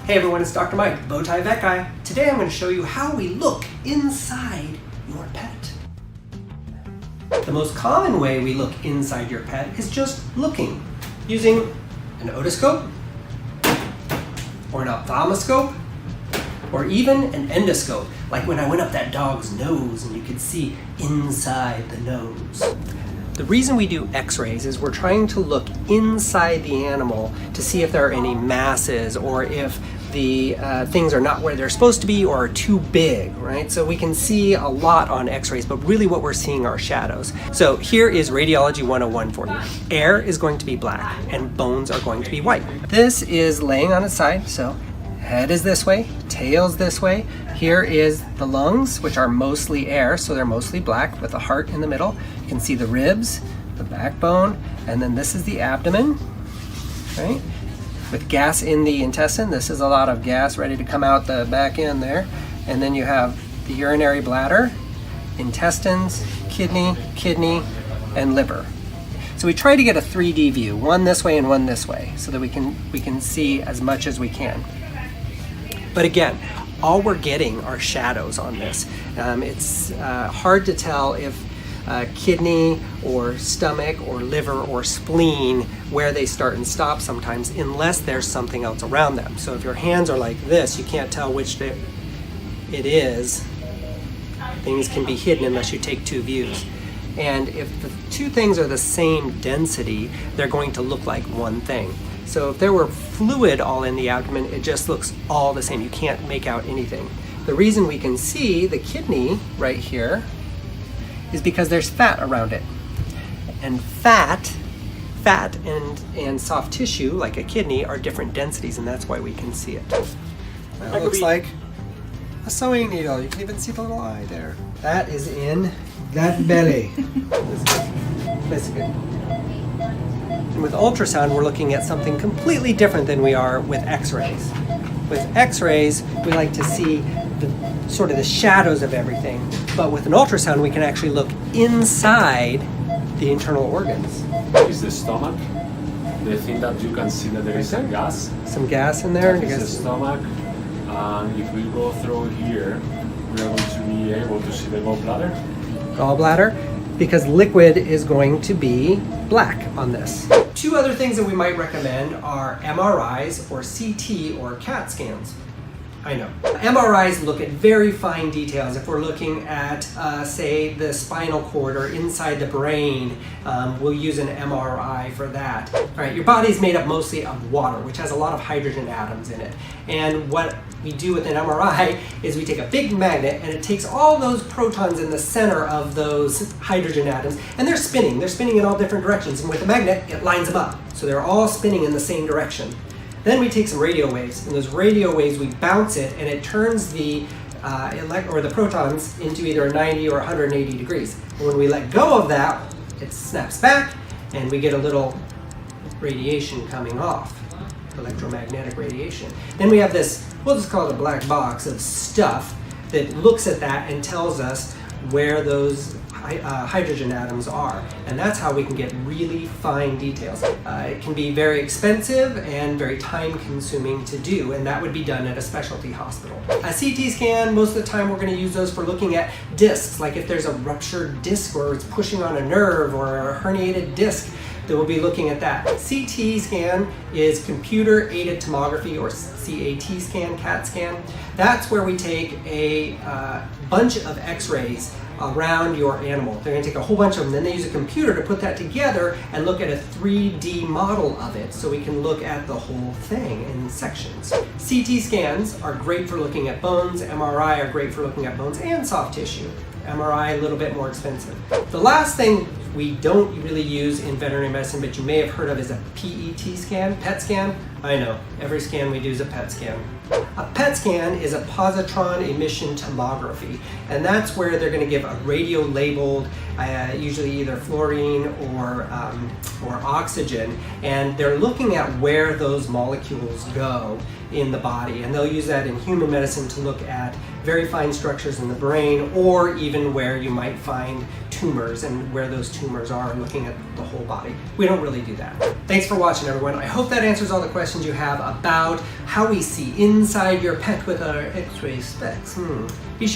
Hey everyone, it's Dr. Mike, Bowtie Vet Guy. Today I'm going to show you how we look inside your pet. The most common way we look inside your pet is just looking, using an otoscope, or an ophthalmoscope, or even an endoscope, like when I went up that dog's nose and you could see inside the nose. The reason we do x-rays is we're trying to look inside the animal to see if there are any masses or if the things are not where they're supposed to be or are too big, right? So we can see a lot on x-rays, but really what we're seeing are shadows. So here is Radiology 101 for you. Air is going to be black and bones are going to be white. This is laying on its side, so head is this way, tail's this way. Here is the lungs, which are mostly air, so they're mostly black with a heart in the middle. You can see the ribs, the backbone, and then this is the abdomen, right? With gas in the intestine. This is a lot of gas ready to come out the back end there. And then you have the urinary bladder, intestines, kidney, and liver. So we try to get a 3D view, one this way and one this way, so that we can see as much as we can. But again, all we're getting are shadows on this. It's hard to tell if kidney or stomach or liver or spleen where they start and stop sometimes unless there's something else around them. So if your hands are like this, you can't tell which it is. Things can be hidden unless you take two views. And if the two things are the same density, they're going to look like one thing. So if there were fluid all in the abdomen, it just looks all the same. You can't make out anything. The reason we can see the kidney right here is because there's fat around it. And fat and soft tissue, like a kidney, are different densities, and that's why we can see it. That looks like a sewing needle. You can even see the little eye there. That is in that belly. That's good. And with ultrasound, we're looking at something completely different than we are with x-rays. With x-rays, we like to see the shadows of everything. But with an ultrasound, we can actually look inside the internal organs. Is the stomach the thing that you can see that there is some gas? Some gas in there? That is the stomach. And if we go through here, we are going to be able to see the gallbladder. Gallbladder, because liquid is going to be black on this. Two other things that we might recommend are MRIs or CT or CAT scans. I know. MRIs look at very fine details. If we're looking at, say, the spinal cord or inside the brain, we'll use an MRI for that. All right, your body's made up mostly of water, which has a lot of hydrogen atoms in it. And what we do with an MRI is we take a big magnet and it takes all those protons in the center of those hydrogen atoms and they're spinning in all different directions. And with the magnet, it lines them up. So they're all spinning in the same direction. Then we take some radio waves, and those radio waves, we bounce it, and it turns the protons into either 90 or 180 degrees. And when we let go of that, it snaps back, and we get a little radiation coming off, electromagnetic radiation. Then we have this, we'll just call it a black box of stuff that looks at that and tells us where those hydrogen atoms are, and that's how we can get really fine details. It can be very expensive and very time consuming to do, and that would be done at a specialty hospital. A CT scan, most of the time we're going to use those for looking at discs, like if there's a ruptured disc or it's pushing on a nerve or a herniated disc, then we'll be looking at that. CT scan is computer aided tomography, or CAT scan, CAT scan. That's where we take a bunch of x-rays around your animal. They're going to take a whole bunch of them, then they use a computer to put that together and look at a 3D model of it, so we can look at the whole thing in sections. CT scans are great for looking at bones, MRI are great for looking at bones and soft tissue. MRI a little bit more expensive. The last thing we don't really use in veterinary medicine, but you may have heard of, is a PET scan, PET scan. I know, every scan we do is a PET scan. A PET scan is a positron emission tomography, and that's where they're going to give a radio labeled, usually either fluorine or oxygen, and they're looking at where those molecules go in the body, and they'll use that in human medicine to look at very fine structures in the brain, or even where you might find tumors and where those tumors are, looking at the whole body. We don't really do that. Thanks for watching, everyone. I hope that answers all the questions you have about how we see inside your pet with our X-ray specs. Be sure